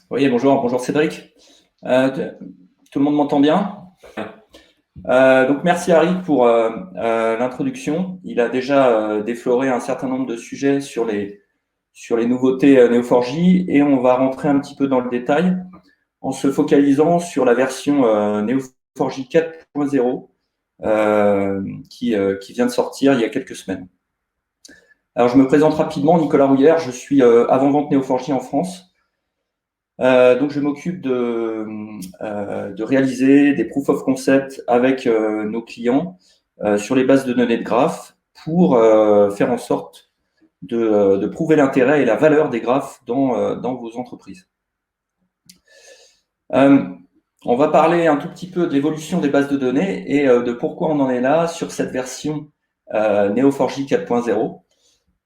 Oui, bonjour Cédric. Tout le monde m'entend bien? Donc merci Harry pour l'introduction. Il a déjà défloré un certain nombre de sujets sur les nouveautés Neo4j et on va rentrer un petit peu dans le détail en se focalisant sur la version Neo4j 4.0 qui vient de sortir il y a quelques semaines. Alors je me présente rapidement, Nicolas Rouillère, je suis avant-vente Neo4j en France. Donc, je m'occupe de réaliser des proof of concept avec nos clients sur les bases de données de graphes pour faire en sorte de prouver l'intérêt et la valeur des graphes dans vos entreprises. On va parler un tout petit peu de l'évolution des bases de données et de pourquoi on en est là sur cette version Neo4j 4.0.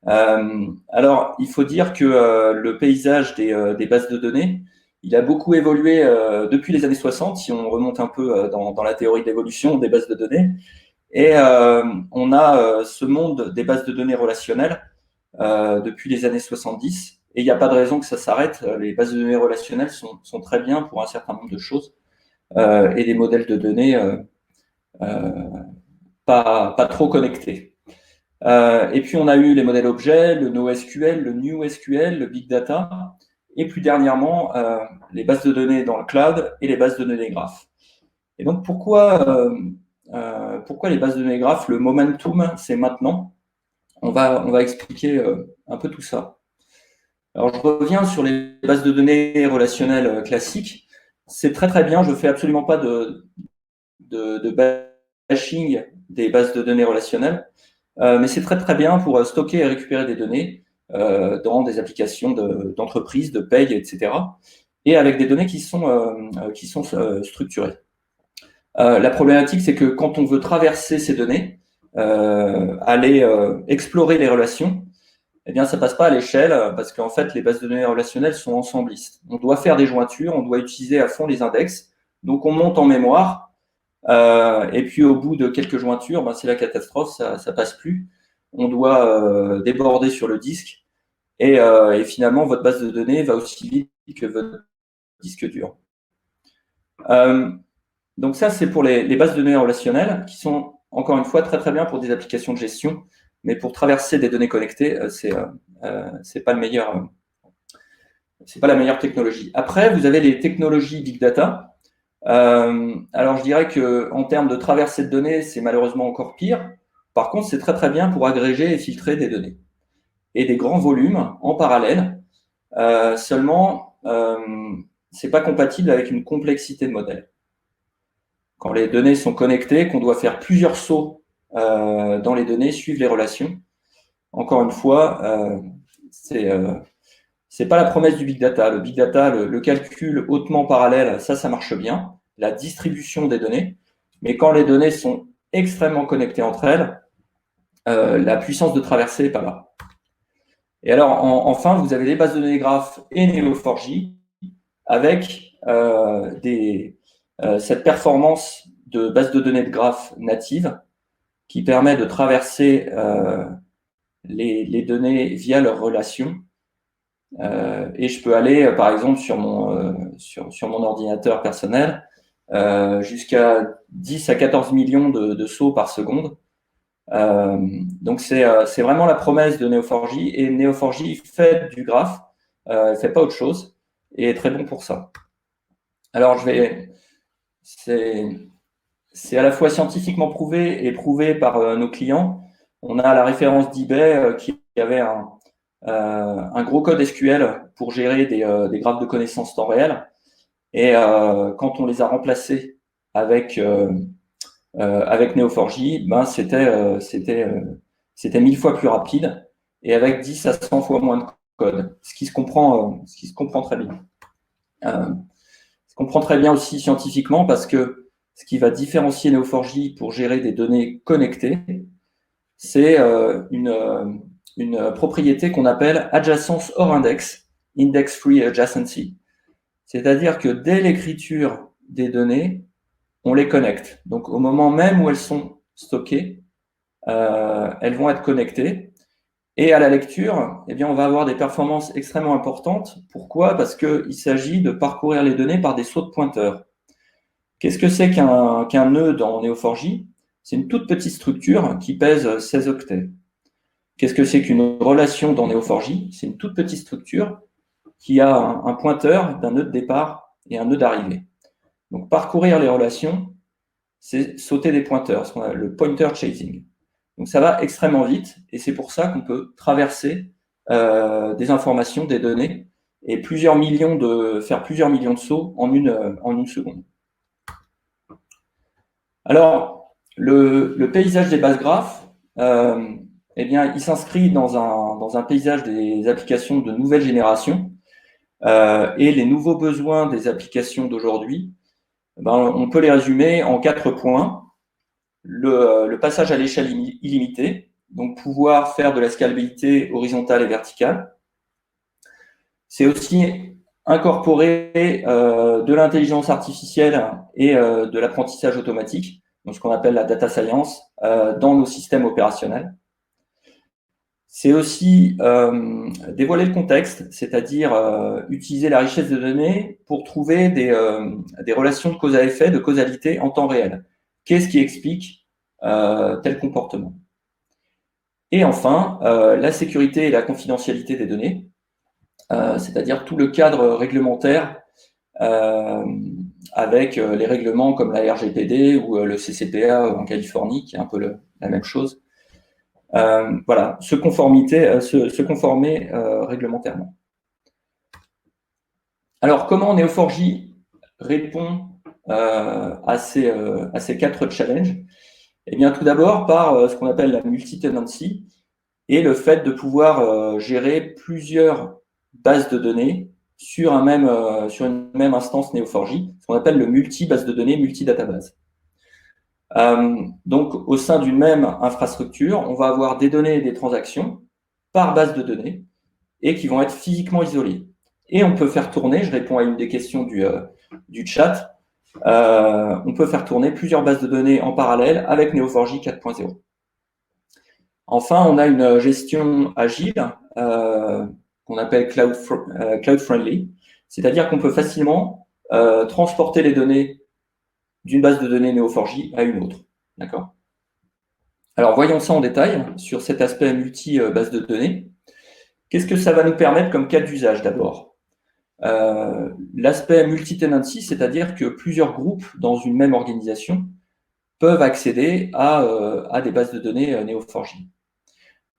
Alors, il faut dire que le paysage des bases de données, il a beaucoup évolué depuis les années 60, si on remonte un peu dans la théorie de l'évolution des bases de données. Et on a ce monde des bases de données relationnelles depuis les années 70. Et il n'y a pas de raison que ça s'arrête. Les bases de données relationnelles sont très bien pour un certain nombre de choses et des modèles de données euh, pas trop connectés. Et puis, on a eu les modèles objets, le NoSQL, le NewSQL, le Big Data, et plus dernièrement, les bases de données dans le cloud et les bases de données graphes. Et donc, pourquoi les bases de données graphes, le momentum, c'est maintenant? On va expliquer un peu tout ça. Alors, je reviens sur les bases de données relationnelles classiques. C'est très, très bien. Je ne fais absolument pas de bashing des bases de données relationnelles. Mais c'est très très bien pour stocker et récupérer des données dans des applications d'entreprise, de paye, etc. Et avec des données qui sont structurées. La problématique, c'est que quand on veut traverser ces données, aller explorer les relations, eh bien, ça passe pas à l'échelle parce qu'en fait, les bases de données relationnelles sont ensemblistes. On doit faire des jointures, on doit utiliser à fond les index. Donc, on monte en mémoire et puis au bout de quelques jointures, ben, c'est la catastrophe, ça passe plus. On doit déborder sur le disque et finalement votre base de données va aussi vite que votre disque dur. Donc ça, c'est pour les bases de données relationnelles qui sont encore une fois très très bien pour des applications de gestion, mais pour traverser des données connectées, c'est pas c'est pas la meilleure technologie. Après, vous avez les technologies big data. Alors, je dirais que en termes de traversée de données, c'est malheureusement encore pire. Par contre, c'est très très bien pour agréger et filtrer des données et des grands volumes en parallèle. Seulement, c'est pas compatible avec une complexité de modèle. Quand les données sont connectées, qu'on doit faire plusieurs sauts dans les données, suivre les relations. Encore une fois, c'est pas la promesse du big data. Le big data, le calcul hautement parallèle, ça marche bien. La distribution des données. Mais quand les données sont extrêmement connectées entre elles, la puissance de traversée n'est pas là. Et alors, enfin, vous avez des bases de données graphes et Neo4j avec cette performance de base de données de graphes native qui permet de traverser les données via leurs relations. Et je peux aller, par exemple, sur mon ordinateur personnel, jusqu'à 10 à 14 millions de sauts par seconde. Donc, c'est vraiment la promesse de Neo4j. Et Neo4j fait du graphe, fait pas autre chose, et est très bon pour ça. Alors, c'est à la fois scientifiquement prouvé et prouvé par nos clients. On a la référence d'eBay qui avait un gros code SQL pour gérer des graphes de connaissances temps réel. Et quand on les a remplacés avec Neo4j, ben c'était 1000 fois plus rapide et avec 10 à 100 fois moins de code, ce qui se comprend très bien. Se comprend très bien aussi scientifiquement parce que ce qui va différencier Neo4j pour gérer des données connectées, c'est une propriété qu'on appelle adjacence hors index, index-free adjacency. C'est-à-dire que dès l'écriture des données, on les connecte. Donc au moment même où elles sont stockées, elles vont être connectées. Et à la lecture, eh bien, on va avoir des performances extrêmement importantes. Pourquoi? Parce qu'il s'agit de parcourir les données par des sauts de pointeurs. Qu'est-ce que c'est qu'un nœud dans Neo4j? C'est une toute petite structure qui pèse 16 octets. Qu'est-ce que c'est qu'une relation dans Neo4j? C'est une toute petite structure qui a un pointeur d'un nœud de départ et un nœud d'arrivée. Donc, parcourir les relations, c'est sauter des pointeurs, ce qu'on appelle le pointer chasing. Donc, ça va extrêmement vite et c'est pour ça qu'on peut traverser des informations, des données et faire plusieurs millions de sauts en une seconde. Alors, le paysage des bases graphes, eh bien, il s'inscrit dans un paysage des applications de nouvelle génération et les nouveaux besoins des applications d'aujourd'hui, on peut les résumer en 4 points. Le passage à l'échelle illimitée, donc pouvoir faire de la scalabilité horizontale et verticale. C'est aussi incorporer de l'intelligence artificielle et de l'apprentissage automatique, donc ce qu'on appelle la data science, dans nos systèmes opérationnels. C'est aussi dévoiler le contexte, c'est-à-dire utiliser la richesse de données pour trouver des relations de cause à effet, de causalité en temps réel. Qu'est-ce qui explique tel comportement? Et enfin, la sécurité et la confidentialité des données, c'est-à-dire tout le cadre réglementaire avec les règlements comme la RGPD ou le CCPA en Californie, qui est un peu la même chose. Voilà, se conformer réglementairement. Alors, comment Neo4j répond à ces 4 challenges? Eh bien, tout d'abord, par ce qu'on appelle la multi-tenancy et le fait de pouvoir gérer plusieurs bases de données sur une même instance Neo4j, ce qu'on appelle le multi-base de données, multi-database. Donc, au sein d'une même infrastructure, on va avoir des données et des transactions par base de données et qui vont être physiquement isolées. Et on peut faire tourner, je réponds à une des questions du chat, on peut faire tourner plusieurs bases de données en parallèle avec Neo4j 4.0. Enfin, on a une gestion agile qu'on appelle cloud friendly, c'est-à-dire qu'on peut facilement transporter les données d'une base de données Neo4j à une autre. D'accord? Alors, voyons ça en détail sur cet aspect multi-base de données. Qu'est-ce que ça va nous permettre comme cas d'usage d'abord? L'aspect multi-tenancy, c'est-à-dire que plusieurs groupes dans une même organisation peuvent accéder à des bases de données Neo4j.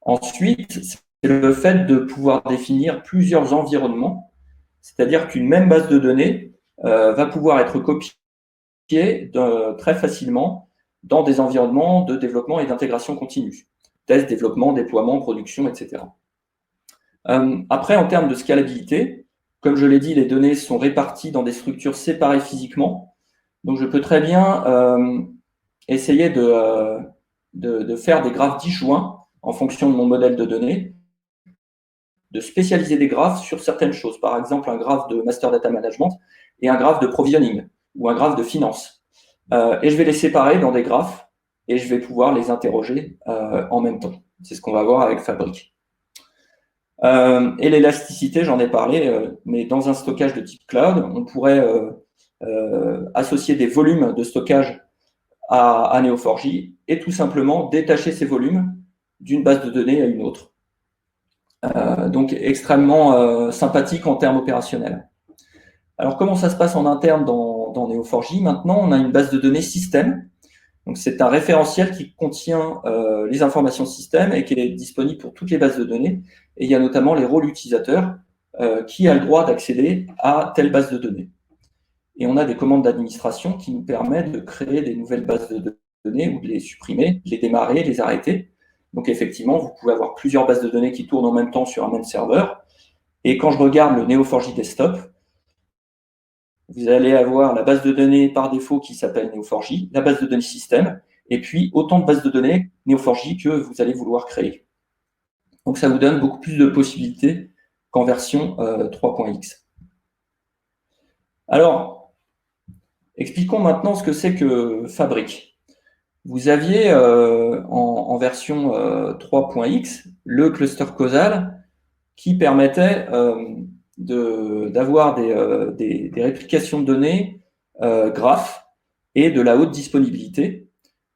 Ensuite, c'est le fait de pouvoir définir plusieurs environnements, c'est-à-dire qu'une même base de données va pouvoir être copiée très facilement dans des environnements de développement et d'intégration continue. Test, développement, déploiement, production, etc. Après, en termes de scalabilité, comme je l'ai dit, les données sont réparties dans des structures séparées physiquement. Donc, je peux très bien essayer de faire des graphes disjoints en fonction de mon modèle de données, de spécialiser des graphes sur certaines choses. Par exemple, un graphe de master data management et un graphe de provisioning ou un graphe de finance. Et je vais les séparer dans des graphes et je vais pouvoir les interroger en même temps. C'est ce qu'on va voir avec Fabric. Et l'élasticité, j'en ai parlé, mais dans un stockage de type cloud, on pourrait associer des volumes de stockage à Neo4j et tout simplement détacher ces volumes d'une base de données à une autre. Donc extrêmement sympathique en termes opérationnels. Alors comment ça se passe en interne dans Neo4j? Maintenant, on a une base de données système. Donc c'est un référentiel qui contient les informations système et qui est disponible pour toutes les bases de données. Et il y a notamment les rôles utilisateurs qui a le droit d'accéder à telle base de données. Et on a des commandes d'administration qui nous permettent de créer des nouvelles bases de données ou de les supprimer, de les démarrer, les arrêter. Donc effectivement, vous pouvez avoir plusieurs bases de données qui tournent en même temps sur un même serveur. Et quand je regarde le Neo4j Desktop, vous allez avoir la base de données par défaut qui s'appelle Neo4j, la base de données système, et puis autant de bases de données Neo4j que vous allez vouloir créer. Donc ça vous donne beaucoup plus de possibilités qu'en version 3.x. Alors, expliquons maintenant ce que c'est que Fabric. vous aviez en version 3.x le cluster causal qui permettait d'avoir des réplications de données graphes et de la haute disponibilité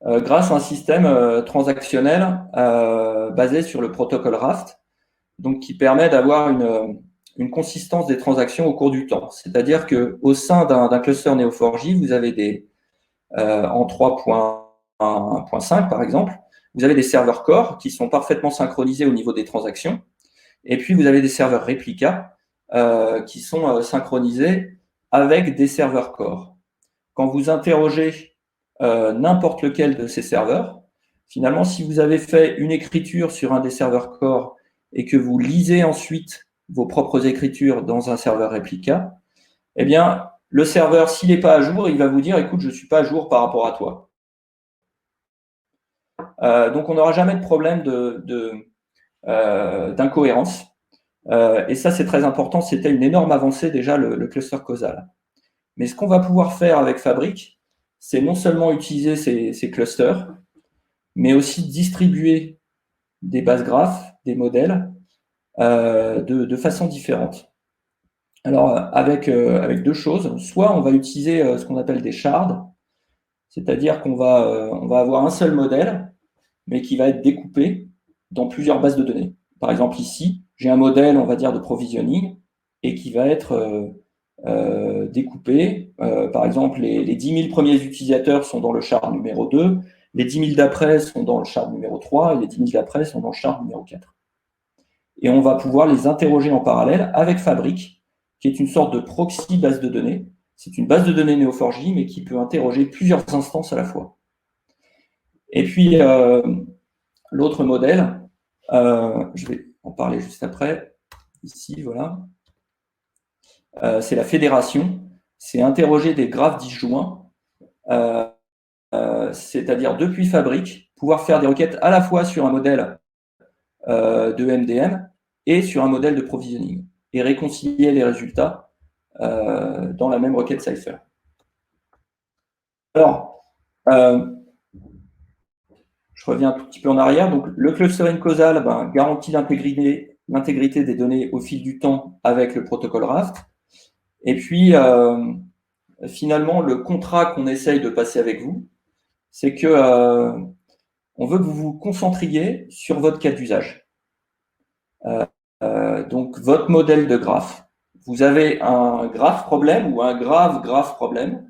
grâce à un système transactionnel basé sur le protocole Raft, donc qui permet d'avoir une consistance des transactions au cours du temps. C'est-à-dire qu'au sein d'un cluster Neo4j, vous avez en 3.1.5 par exemple, vous avez des serveurs core qui sont parfaitement synchronisés au niveau des transactions, et puis vous avez des serveurs réplicas qui sont synchronisés avec des serveurs core. Quand vous interrogez n'importe lequel de ces serveurs, finalement, si vous avez fait une écriture sur un des serveurs core et que vous lisez ensuite vos propres écritures dans un serveur réplica, eh bien, le serveur, s'il n'est pas à jour, il va vous dire, écoute, je ne suis pas à jour par rapport à toi. Donc, on n'aura jamais de problème d'incohérence. Et ça, c'est très important. C'était une énorme avancée déjà, le cluster causal. Mais ce qu'on va pouvoir faire avec Fabric, c'est non seulement utiliser ces clusters, mais aussi distribuer des bases graphes, des modèles, de façon différente. Alors, avec deux choses. Soit on va utiliser ce qu'on appelle des shards, c'est-à-dire qu'on va avoir un seul modèle, mais qui va être découpé dans plusieurs bases de données. Par exemple, ici, j'ai un modèle, on va dire, de provisioning, et qui va être découpé. Par exemple, les 10 000 premiers utilisateurs sont dans le shard numéro 2, les 10 000 d'après sont dans le shard numéro 3, et les 10 000 d'après sont dans le shard numéro 4. Et on va pouvoir les interroger en parallèle avec Fabric, qui est une sorte de proxy base de données. C'est une base de données Neo4j, mais qui peut interroger plusieurs instances à la fois. Et puis, l'autre modèle, je vais en parler juste après, ici, voilà, c'est la fédération. C'est interroger des graphes disjoints, c'est-à-dire depuis Fabric, pouvoir faire des requêtes à la fois sur un modèle de MDM et sur un modèle de provisioning, et réconcilier les résultats dans la même requête Cypher. Alors, je reviens un tout petit peu en arrière. Donc, le clustering causal garantit l'intégrité des données au fil du temps avec le protocole Raft. Et puis, finalement, le contrat qu'on essaye de passer avec vous, c'est que on veut que vous vous concentriez sur votre cas d'usage. Donc, votre modèle de graphe. Vous avez un graphe problème ou un grave problème.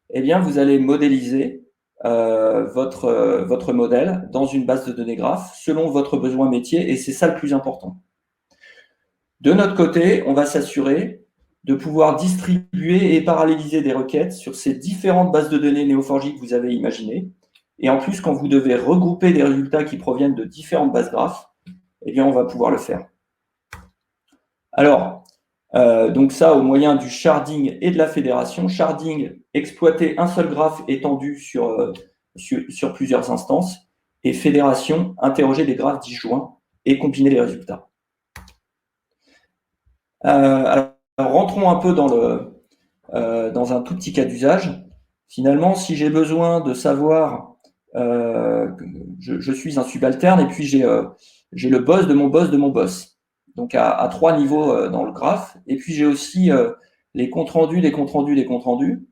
Eh bien, vous allez modéliser votre modèle dans une base de données graphe selon votre besoin métier, et c'est ça le plus important. De notre côté, on va s'assurer de pouvoir distribuer et paralléliser des requêtes sur ces différentes bases de données Neo4j que vous avez imaginées. Et en plus, quand vous devez regrouper des résultats qui proviennent de différentes bases graphes, eh bien, on va pouvoir le faire. Alors, donc ça, au moyen du sharding et de la fédération. Sharding, exploiter un seul graphe étendu sur plusieurs instances. Et fédération, interroger des graphes disjoints et combiner les résultats. Alors, rentrons un peu dans un tout petit cas d'usage. Finalement, si j'ai besoin de savoir, je suis un subalterne et puis j'ai le boss de mon boss de mon boss. Donc à 3 niveaux dans le graphe. Et puis j'ai aussi les comptes rendus, les comptes rendus, les comptes rendus.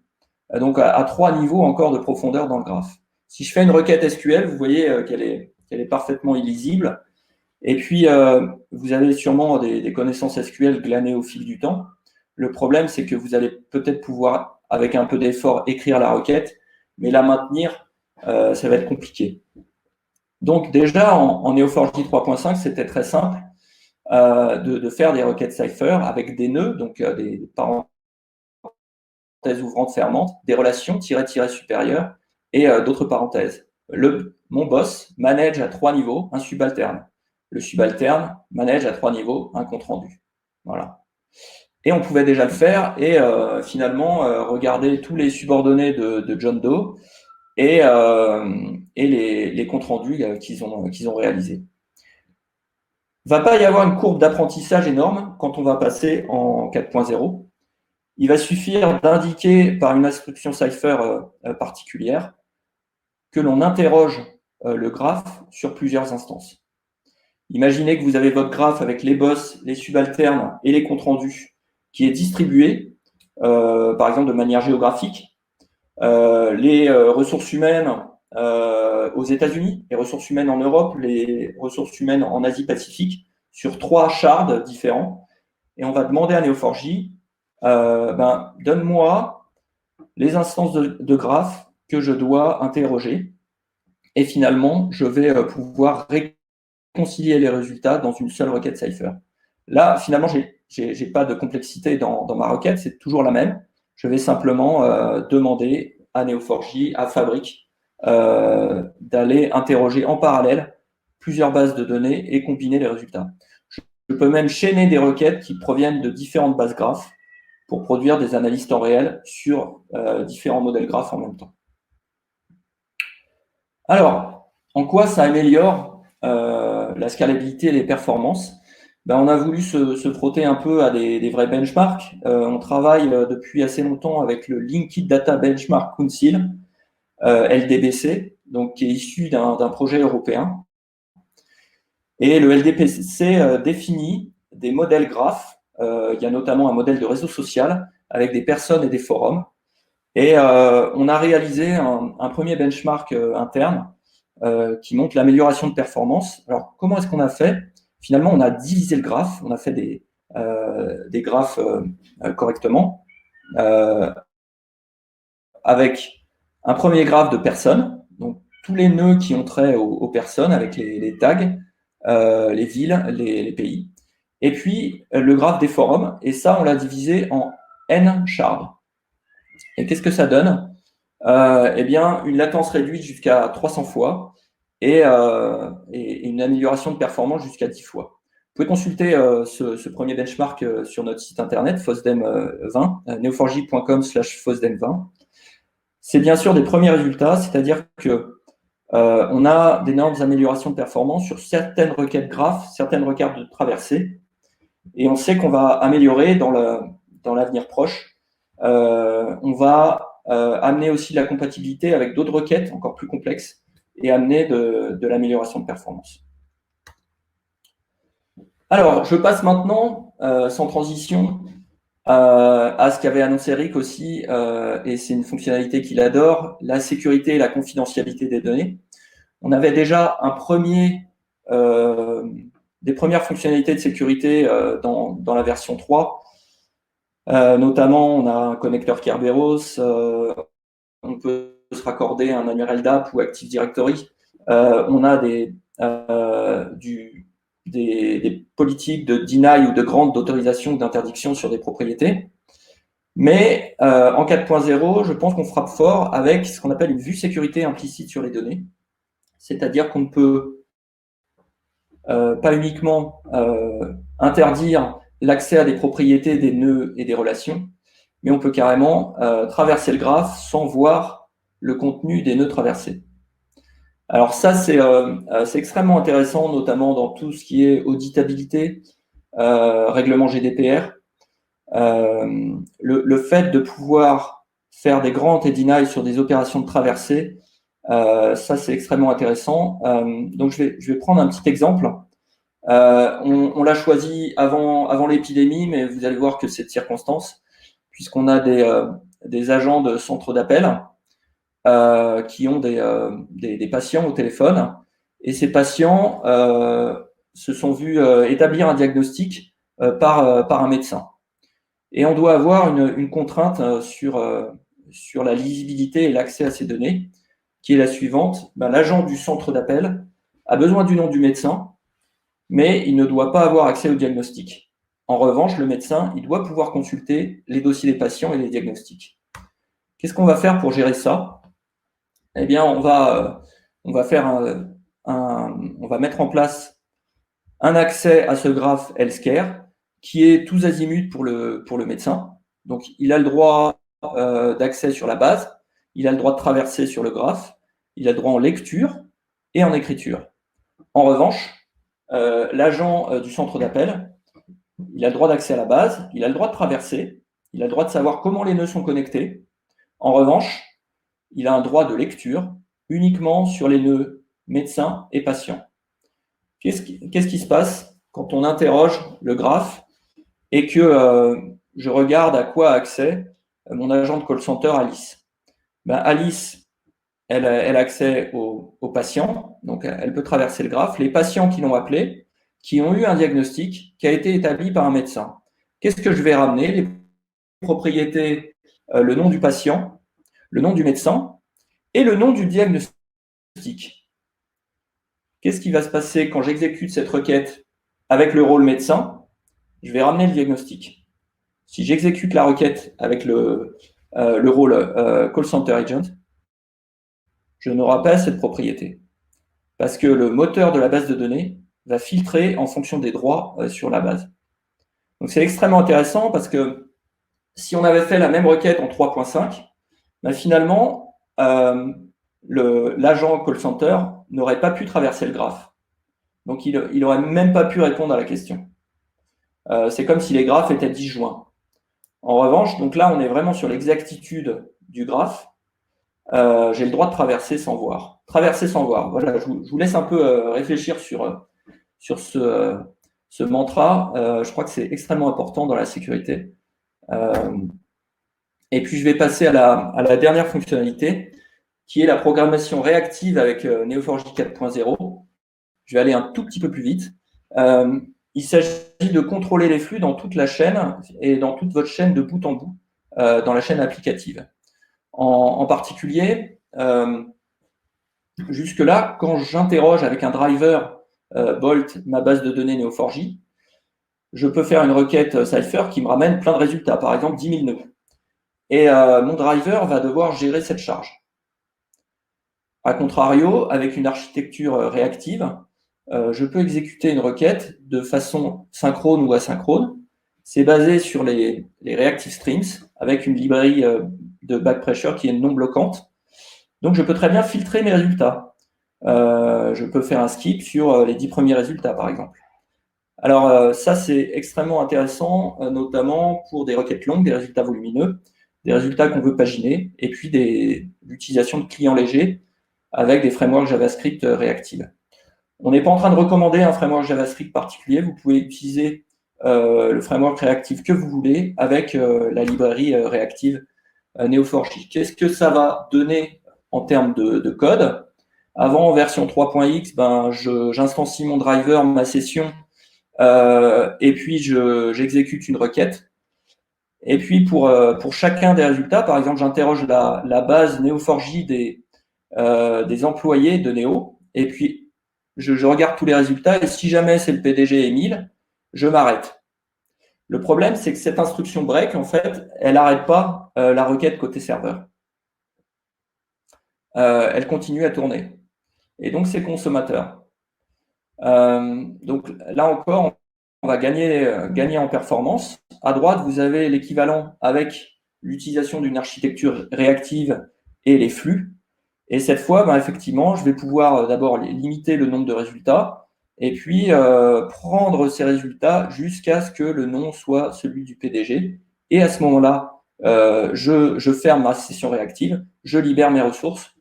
Donc à 3 niveaux encore de profondeur dans le graphe. Si je fais une requête SQL, vous voyez qu'elle est parfaitement illisible. Et puis, vous avez sûrement des connaissances SQL glanées au fil du temps. Le problème, c'est que vous allez peut-être pouvoir, avec un peu d'effort, écrire la requête, mais la maintenir, ça va être compliqué. Donc déjà, en Neo4j 3.5, c'était très simple de faire des requêtes Cypher avec des nœuds, donc des parenthèses ouvrantes fermantes, des relations tirées supérieures et d'autres parenthèses. Mon boss manage à 3 niveaux un subalterne. Le subalterne manage à 3 niveaux un compte rendu. Voilà. Et on pouvait déjà le faire et finalement regarder tous les subordonnés de John Doe et les comptes rendus qu'ils ont réalisés. Il ne va pas y avoir une courbe d'apprentissage énorme quand on va passer en 4.0. Il va suffire d'indiquer par une instruction Cypher particulière que l'on interroge le graphe sur plusieurs instances. Imaginez que vous avez votre graphe avec les boss, les subalternes et les comptes rendus qui est distribué, par exemple de manière géographique. Les ressources humaines aux États-Unis, les ressources humaines en Europe, les ressources humaines en Asie-Pacifique, sur 3 shards différents. Et on va demander à Neo4j, donne-moi les instances de graphes que je dois interroger. Et finalement, je vais pouvoir réconcilier les résultats dans une seule requête Cypher. Là, finalement, je n'ai pas de complexité dans ma requête, c'est toujours la même. Je vais simplement demander à Neo4j, à Fabric, d'aller interroger en parallèle plusieurs bases de données et combiner les résultats. Je peux même chaîner des requêtes qui proviennent de différentes bases graphes pour produire des analyses temps réel sur différents modèles graphes en même temps. Alors, en quoi ça améliore la scalabilité et les performances? On a voulu se frotter un peu à des vrais benchmarks. On travaille depuis assez longtemps avec le Linked Data Benchmark Council, LDBC, donc, qui est issu d'un projet européen. Et le LDBC définit des modèles graphes. Il y a notamment un modèle de réseau social avec des personnes et des forums. Et on a réalisé un premier benchmark interne qui montre l'amélioration de performance. Alors, comment est-ce qu'on a fait? Finalement, on a divisé le graphe, on a fait des graphes correctement, avec un premier graphe de personnes, donc tous les nœuds qui ont trait aux personnes, avec les tags, les villes, les pays, et puis le graphe des forums, et ça, on l'a divisé en n shards. Et qu'est-ce que ça donne? Eh bien, une latence réduite jusqu'à 300 fois et une amélioration de performance jusqu'à 10 fois. Vous pouvez consulter ce premier benchmark sur notre site internet, FOSDEM20, neo4j.com/FOSDEM20. C'est bien sûr des premiers résultats, c'est-à-dire que on a d'énormes améliorations de performance sur certaines requêtes graphes, certaines requêtes de traversée, et on sait qu'on va améliorer dans l'avenir proche. On va amener aussi la compatibilité avec d'autres requêtes encore plus complexes et amener de l'amélioration de performance. Alors, je passe maintenant, sans transition, à ce qu'avait annoncé Eric aussi, et c'est une fonctionnalité qu'il adore, la sécurité et la confidentialité des données. On avait déjà des premières fonctionnalités de sécurité dans la version 3. Notamment, on a un connecteur Kerberos, on peut se raccorder un annuaire LDAP ou Active Directory. On a des politiques de deny ou de grant d'autorisation ou d'interdiction sur des propriétés. Mais en 4.0, je pense qu'on frappe fort avec ce qu'on appelle une vue sécurité implicite sur les données. C'est-à-dire qu'on ne peut pas uniquement interdire l'accès à des propriétés, des nœuds et des relations, mais on peut carrément traverser le graphe sans voir le contenu des nœuds traversés. Alors ça, c'est extrêmement intéressant, notamment dans tout ce qui est auditabilité, règlement GDPR. Le fait de pouvoir faire des grands et deny sur des opérations de traversée, ça, c'est extrêmement intéressant. Donc, je vais prendre un petit exemple. On l'a choisi avant l'épidémie, mais vous allez voir que c'est de circonstance, puisqu'on a des agents de centre d'appel qui ont des patients au téléphone. Et ces patients se sont vus établir un diagnostic par un médecin. Et on doit avoir une contrainte sur la lisibilité et l'accès à ces données, qui est la suivante. L'agent du centre d'appel a besoin du nom du médecin, mais il ne doit pas avoir accès au diagnostic. En revanche, le médecin, il doit pouvoir consulter les dossiers des patients et les diagnostics. Qu'est-ce qu'on va faire pour gérer ça? Eh bien, on va mettre en place un accès à ce graphe healthcare qui est tous azimuts pour le médecin. Donc, il a le droit d'accès sur la base, il a le droit de traverser sur le graphe, il a le droit en lecture et en écriture. En revanche, l'agent du centre d'appel, il a le droit d'accès à la base, il a le droit de traverser, il a le droit de savoir comment les nœuds sont connectés. En revanche, il a un droit de lecture uniquement sur les nœuds médecins et patients. Qu'est-ce qui se passe quand on interroge le graphe et que je regarde à quoi a accès mon agent de call center Alice? Alice, elle a accès aux patients, donc elle peut traverser le graphe. Les patients qui l'ont appelé, qui ont eu un diagnostic qui a été établi par un médecin. Qu'est-ce que je vais ramener? Les propriétés, le nom du patient, le nom du médecin et le nom du diagnostic. Qu'est-ce qui va se passer quand j'exécute cette requête avec le rôle médecin? Je vais ramener le diagnostic. Si j'exécute la requête avec le rôle Call Center Agent, je n'aurai pas cette propriété. Parce que le moteur de la base de données va filtrer en fonction des droits sur la base. Donc c'est extrêmement intéressant parce que si on avait fait la même requête en 3.5, finalement, l'agent call center n'aurait pas pu traverser le graphe. Donc il n'aurait même pas pu répondre à la question. C'est comme si les graphes étaient disjoints. En revanche, donc là, on est vraiment sur l'exactitude du graphe. J'ai le droit de traverser sans voir. Traverser sans voir. Voilà, je vous laisse un peu réfléchir sur ce mantra. Je crois que c'est extrêmement important dans la sécurité. Et puis, je vais passer à la dernière fonctionnalité, qui est la programmation réactive avec Neo4j 4.0. Je vais aller un tout petit peu plus vite. Il s'agit de contrôler les flux dans toute la chaîne et dans toute votre chaîne de bout en bout, dans la chaîne applicative. En particulier, jusque-là, quand j'interroge avec un driver Bolt ma base de données Neo4j, je peux faire une requête Cypher qui me ramène plein de résultats, par exemple 10 000 nœuds. Et mon driver va devoir gérer cette charge. A contrario, avec une architecture réactive, je peux exécuter une requête de façon synchrone ou asynchrone. C'est basé sur les reactive streams avec une librairie de back pressure qui est non bloquante. Donc, je peux très bien filtrer mes résultats. Je peux faire un skip sur les 10 premiers résultats, par exemple. Alors, ça, c'est extrêmement intéressant, notamment pour des requêtes longues, des résultats volumineux, des résultats qu'on veut paginer, et puis l'utilisation de clients légers avec des frameworks JavaScript réactives. On n'est pas en train de recommander un framework JavaScript particulier. Vous pouvez utiliser le framework réactif que vous voulez avec la librairie réactive Neo4j. Qu'est-ce que ça va donner en termes de code? Avant, en version 3.x, j'instancie mon driver, ma session, et puis j'exécute une requête. Et puis pour chacun des résultats, par exemple, j'interroge la base Neo4j des employés de Neo, et puis je regarde tous les résultats, et si jamais c'est le PDG et 1000, je m'arrête. Le problème, c'est que cette instruction break, en fait, elle n'arrête pas la requête côté serveur. Elle continue à tourner. Et donc, c'est consommateur. Donc là encore, on va gagner en performance. À droite, vous avez l'équivalent avec l'utilisation d'une architecture réactive et les flux. Et cette fois, effectivement, je vais pouvoir d'abord limiter le nombre de résultats et puis prendre ces résultats jusqu'à ce que le nom soit celui du PDG. Et à ce moment-là, je ferme ma session réactive, je libère mes ressources,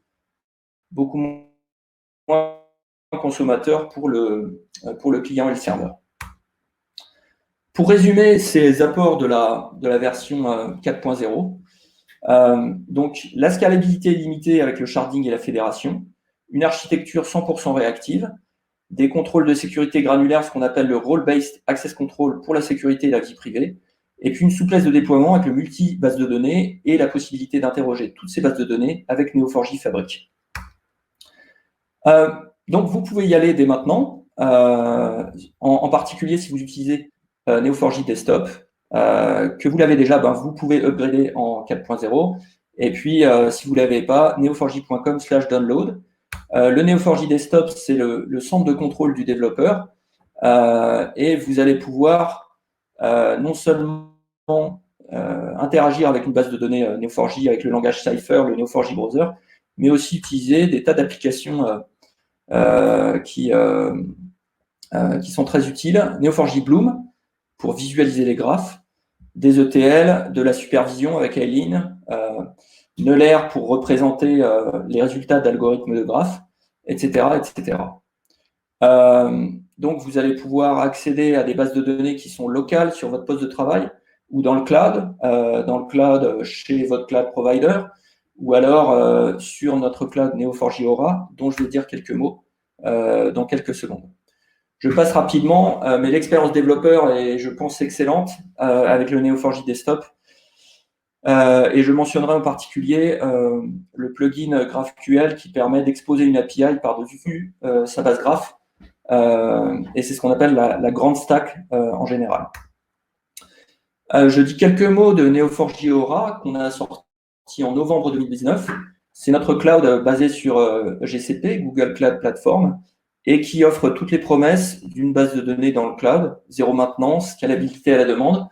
beaucoup moins consommateur pour le client et le serveur. Pour résumer ces apports de la version 4.0, donc la scalabilité limitée avec le sharding et la fédération, une architecture 100% réactive, des contrôles de sécurité granulaires, ce qu'on appelle le role-based access control pour la sécurité et la vie privée, et puis une souplesse de déploiement avec le multi-base de données et la possibilité d'interroger toutes ces bases de données avec Neo4j Fabric. Donc, vous pouvez y aller dès maintenant, en particulier si vous utilisez Neo4j Desktop, que vous l'avez déjà, vous pouvez upgrader en 4.0. Et puis, si vous ne l'avez pas, neo4j.com/download. Le Neo4j Desktop, c'est le centre de contrôle du développeur. Et vous allez pouvoir non seulement interagir avec une base de données Neo4j avec le langage Cypher, le Neo4j Browser, mais aussi utiliser des tas d'applications qui sont très utiles. Neo4j Bloom pour visualiser les graphes, des ETL, de la supervision avec Aileen, Neuler pour représenter les résultats d'algorithmes de graphes, etc., etc. Donc, vous allez pouvoir accéder à des bases de données qui sont locales sur votre poste de travail ou dans le cloud chez votre cloud provider, ou alors sur notre cloud Neo4j Aura, dont je vais dire quelques mots dans quelques secondes. Je passe rapidement, mais l'expérience développeur est, je pense, excellente avec le Neo4j Desktop. Et je mentionnerai en particulier le plugin GraphQL qui permet d'exposer une API par-dessus sa base graph. Et c'est ce qu'on appelle la grande stack en général. Je dis quelques mots de Neo4j Aura qu'on a sorti en novembre 2019. C'est notre cloud basé sur GCP, Google Cloud Platform, et qui offre toutes les promesses d'une base de données dans le cloud, zéro maintenance, scalabilité à la demande.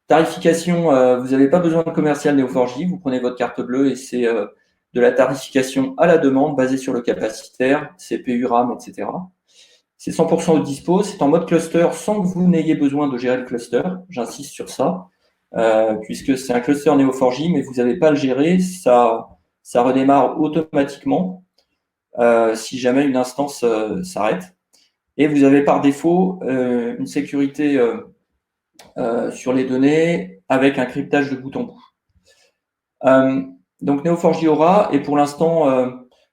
Tarification, vous n'avez pas besoin de commercial Neo4j, vous prenez votre carte bleue et c'est de la tarification à la demande basée sur le capacitaire, CPU, RAM, etc. C'est 100% de dispo, c'est en mode cluster sans que vous n'ayez besoin de gérer le cluster, j'insiste sur ça, puisque c'est un cluster Neo4j, mais vous n'avez pas à le gérer, ça redémarre automatiquement si jamais une instance s'arrête. Et vous avez par défaut une sécurité sur les données avec un cryptage de bout en bout. Donc Neo4j Aura est pour l'instant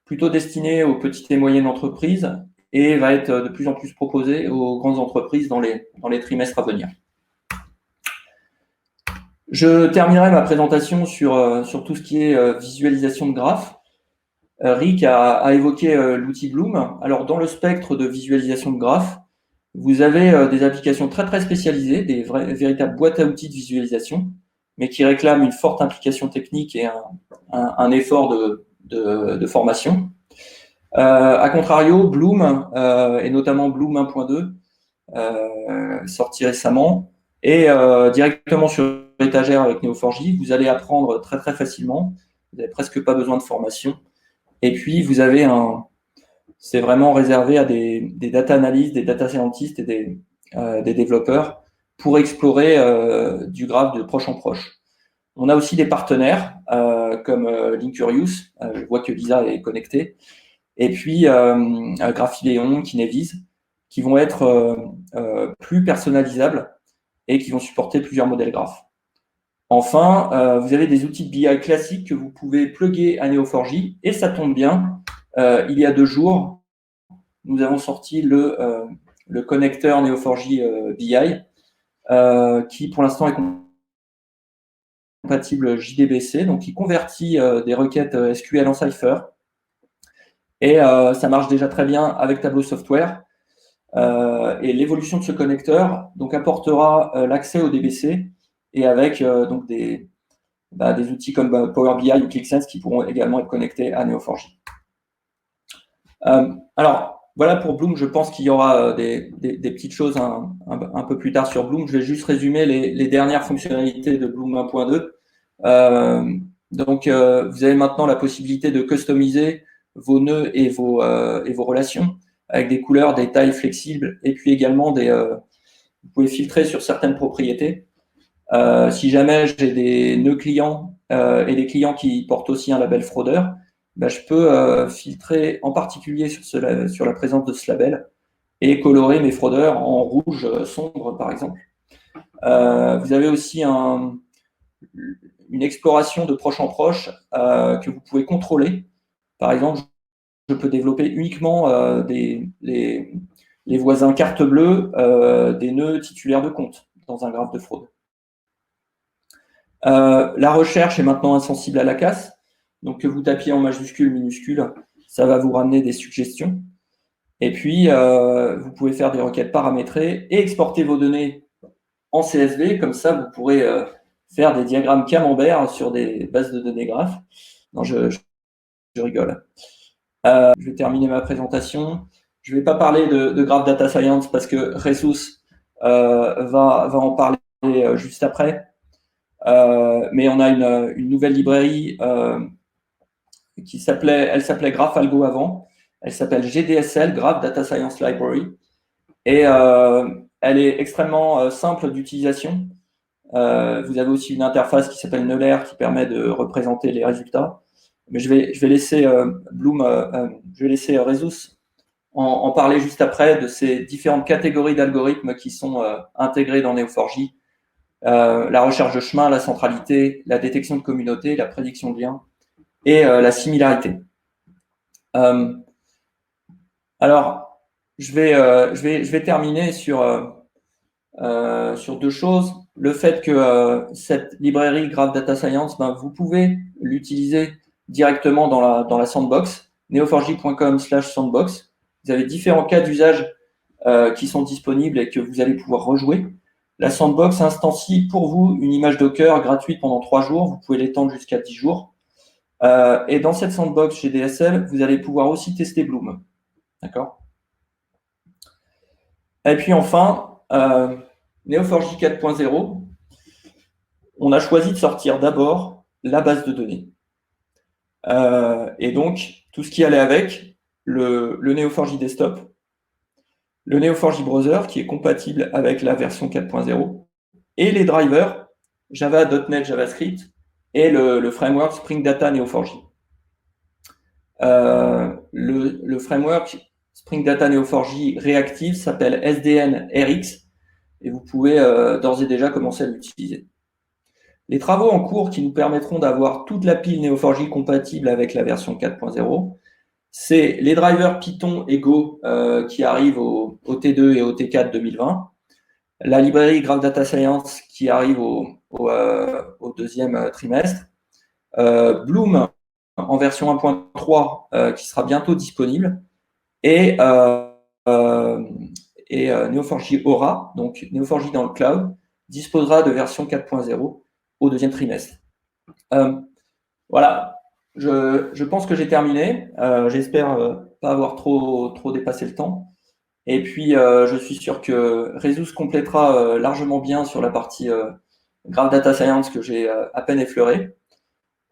plutôt destiné aux petites et moyennes entreprises et va être de plus en plus proposé aux grandes entreprises dans les trimestres à venir. Je terminerai ma présentation sur tout ce qui est visualisation de graphes. Rick a évoqué l'outil Bloom. Alors, dans le spectre de visualisation de graphes, vous avez des applications très, très spécialisées, des véritables boîtes à outils de visualisation, mais qui réclament une forte implication technique et un effort de formation. A contrario, Bloom, et notamment Bloom 1.2, sorti récemment, et directement sur l'étagère avec Neo4j, vous allez apprendre très, très facilement. Vous n'avez presque pas besoin de formation. Et puis, vous avez c'est vraiment réservé à des data analysts, des data scientists et des développeurs pour explorer du graphe de proche en proche. On a aussi des partenaires comme Linkurious, je vois que Lisa est connectée, et puis Graphileon, Kinevis, qui vont être plus personnalisables et qui vont supporter plusieurs modèles graphes. Enfin, vous avez des outils de BI classiques que vous pouvez plugger à Neo4j, et ça tombe bien, il y a 2 jours, nous avons sorti le connecteur Neo4j BI, qui pour l'instant est compatible JDBC, donc qui convertit des requêtes SQL en Cypher, et ça marche déjà très bien avec Tableau Software. Et l'évolution de ce connecteur donc apportera l'accès au DBC et avec donc des outils comme Power BI ou ClickSense qui pourront également être connectés à Neo4j. Alors, voilà pour Bloom. Je pense qu'il y aura des petites choses un peu plus tard sur Bloom. Je vais juste résumer les dernières fonctionnalités de Bloom 1.2. Donc, vous avez maintenant la possibilité de customiser vos nœuds et vos relations avec des couleurs, des tailles flexibles, et puis également vous pouvez filtrer sur certaines propriétés. Si jamais j'ai des nœuds clients et des clients qui portent aussi un label fraudeur, je peux filtrer en particulier sur la présence de ce label et colorer mes fraudeurs en rouge sombre, par exemple. Vous avez aussi une exploration de proche en proche que vous pouvez contrôler. Par exemple, je peux développer uniquement les voisins carte bleue des nœuds titulaires de compte dans un graphe de fraude. La recherche est maintenant insensible à la casse. Donc, que vous tapiez en majuscule, minuscule, ça va vous ramener des suggestions. Et puis, vous pouvez faire des requêtes paramétrées et exporter vos données en CSV. Comme ça, vous pourrez faire des diagrammes camembert sur des bases de données graphes. Non, je rigole. Je vais terminer ma présentation. Je ne vais pas parler de Graph Data Science parce que Jesus va en parler juste après. Mais on a une nouvelle librairie elle s'appelait Graph Algo avant. Elle s'appelle GDSL, Graph Data Science Library. Et elle est extrêmement simple d'utilisation. Vous avez aussi une interface qui s'appelle Neuler qui permet de représenter les résultats. Mais je vais laisser Bloom, je vais laisser Rezus en parler juste après de ces différentes catégories d'algorithmes qui sont intégrés dans Neo4j. La recherche de chemin, la centralité, la détection de communauté, la prédiction de liens et la similarité. Alors, je vais terminer sur deux choses. Le fait que cette librairie Graph Data Science, vous pouvez l'utiliser directement dans la sandbox, neo4j.com/sandbox. Vous avez différents cas d'usage qui sont disponibles et que vous allez pouvoir rejouer. La sandbox instancie pour vous une image Docker gratuite pendant 3 jours. Vous pouvez l'étendre jusqu'à 10 jours. Et dans cette sandbox chez DSL, vous allez pouvoir aussi tester Bloom. D'accord ? Et puis enfin, Neo4j 4.0, on a choisi de sortir d'abord la base de données. Et donc, tout ce qui allait avec, le Neo4j Desktop, le Neo4j Browser qui est compatible avec la version 4.0 et les drivers Java, .NET, JavaScript et le framework Spring Data Neo4j. Le framework Spring Data Neo4j Reactive s'appelle SDN RX et vous pouvez d'ores et déjà commencer à l'utiliser. Les travaux en cours qui nous permettront d'avoir toute la pile Neo4j compatible avec la version 4.0, c'est les drivers Python et Go qui arrivent au T2 et au T4 2020, la librairie Graph Data Science qui arrive au deuxième trimestre, Bloom en version 1.3 qui sera bientôt disponible, et Neo4j Aura, donc Neo4j dans le cloud, disposera de version 4.0 au deuxième trimestre. Voilà, je pense que j'ai terminé. J'espère pas avoir trop dépassé le temps. Et puis, je suis sûr que Rezus complétera largement bien sur la partie Graph Data Science que j'ai à peine effleurée.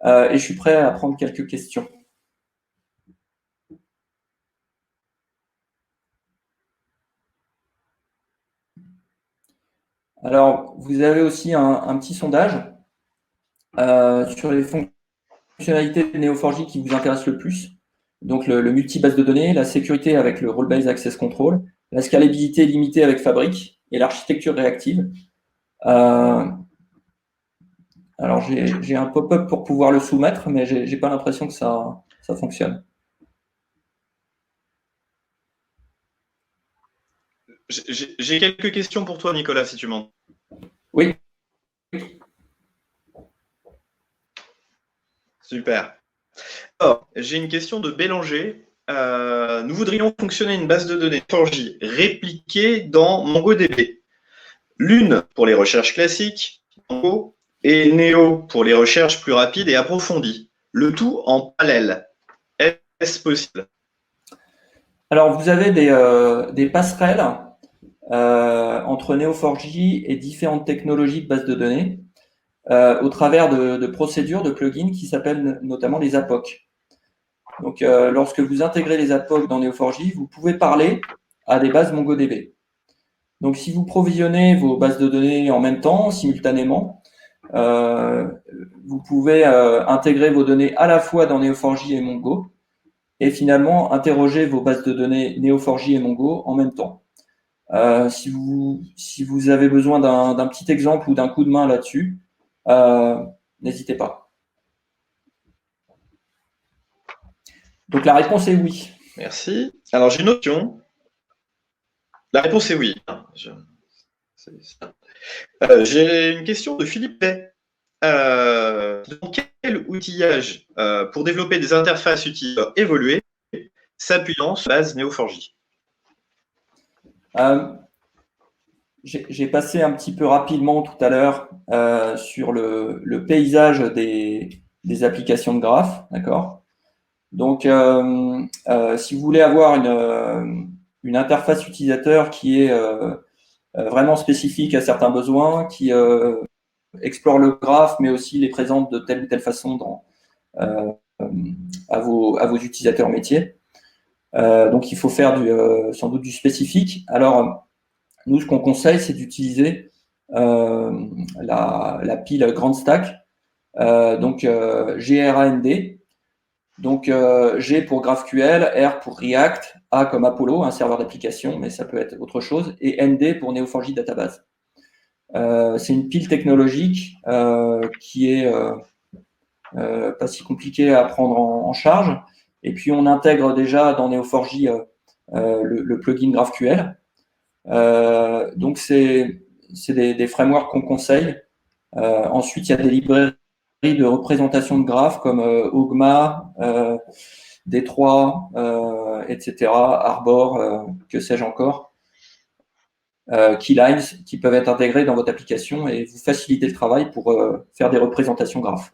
Et je suis prêt à prendre quelques questions. Alors, vous avez aussi un petit sondage sur les fonctionnalités de Neo4j qui vous intéressent le plus. Donc, le multi-base de données, la sécurité avec le Role-Based Access Control, la scalabilité limitée avec Fabric et l'architecture réactive. Alors, j'ai un pop-up pour pouvoir le soumettre, mais je n'ai pas l'impression que ça fonctionne. J'ai quelques questions pour toi, Nicolas, si tu m'entends. Oui. Super. Alors, j'ai une question de Bélanger. Nous voudrions fonctionner une base de données 4J répliquée dans MongoDB. L'une pour les recherches classiques, Mongo, et Neo pour les recherches plus rapides et approfondies. Le tout en parallèle. Est-ce possible? Alors, vous avez des passerelles entre Neo4j et différentes technologies de base de données au travers de procédures, de plugins qui s'appellent notamment les APOC. Donc, lorsque vous intégrez les APOC dans Neo4j, vous pouvez parler à des bases MongoDB. Donc, si vous provisionnez vos bases de données en même temps, simultanément, vous pouvez intégrer vos données à la fois dans Neo4j et Mongo et finalement interroger vos bases de données Neo4j et Mongo en même temps. Si vous avez besoin d'un petit exemple ou d'un coup de main là-dessus, n'hésitez pas. Donc la réponse est oui. Merci. Alors j'ai une autre question. La réponse est oui. J'ai une question de Philippe Bay. Dans quel outillage pour développer des interfaces utilisateurs évoluées s'appuyant sur la base Neo4j? J'ai passé un petit peu rapidement tout à l'heure sur le paysage des applications de graphes, d'accord? Donc, si vous voulez avoir une interface utilisateur qui est vraiment spécifique à certains besoins, qui explore le graphe, mais aussi les présente de telle ou telle façon à vos utilisateurs métiers. Donc, il faut faire sans doute du spécifique. Alors, nous, ce qu'on conseille, c'est d'utiliser la pile Grand Stack, donc GRAND. Donc G pour GraphQL, R pour React, A comme Apollo, un serveur d'application, mais ça peut être autre chose, et ND pour Neo4j Database. C'est une pile technologique qui est pas si compliquée à prendre en charge. Et puis on intègre déjà dans Neo4j le plugin GraphQL. Donc c'est des frameworks qu'on conseille. Ensuite, il y a des librairies de représentation de graphes comme Ogma, D3, etc., Arbor, que sais-je encore, Keylines, qui peuvent être intégrés dans votre application et vous faciliter le travail pour faire des représentations graphes.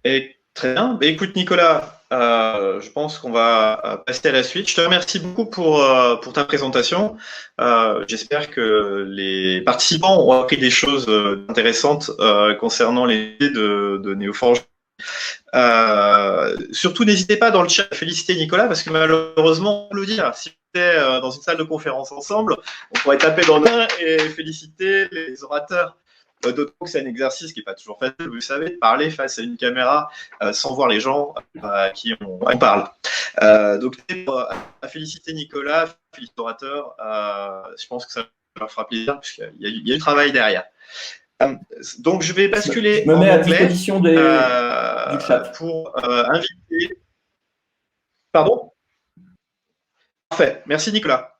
Et très bien. Écoute, Nicolas, je pense qu'on va passer à la suite. Je te remercie beaucoup pour ta présentation. J'espère que les participants ont appris des choses intéressantes concernant les idées de Neo4j. Surtout, n'hésitez pas dans le chat à féliciter Nicolas, parce que malheureusement, on peut le dire, si on était dans une salle de conférence ensemble, on pourrait taper dans le main et féliciter les orateurs. D'autant que c'est un exercice qui n'est pas toujours facile, vous savez, de parler face à une caméra sans voir les gens à qui on parle. Donc, à féliciter Nicolas, féliciter l'orateur, je pense que ça leur fera plaisir, parce qu'il y a du travail derrière. Donc, je vais basculer je me mets en à anglais disposition du chat pour inviter. Pardon ? Parfait. Merci, Nicolas.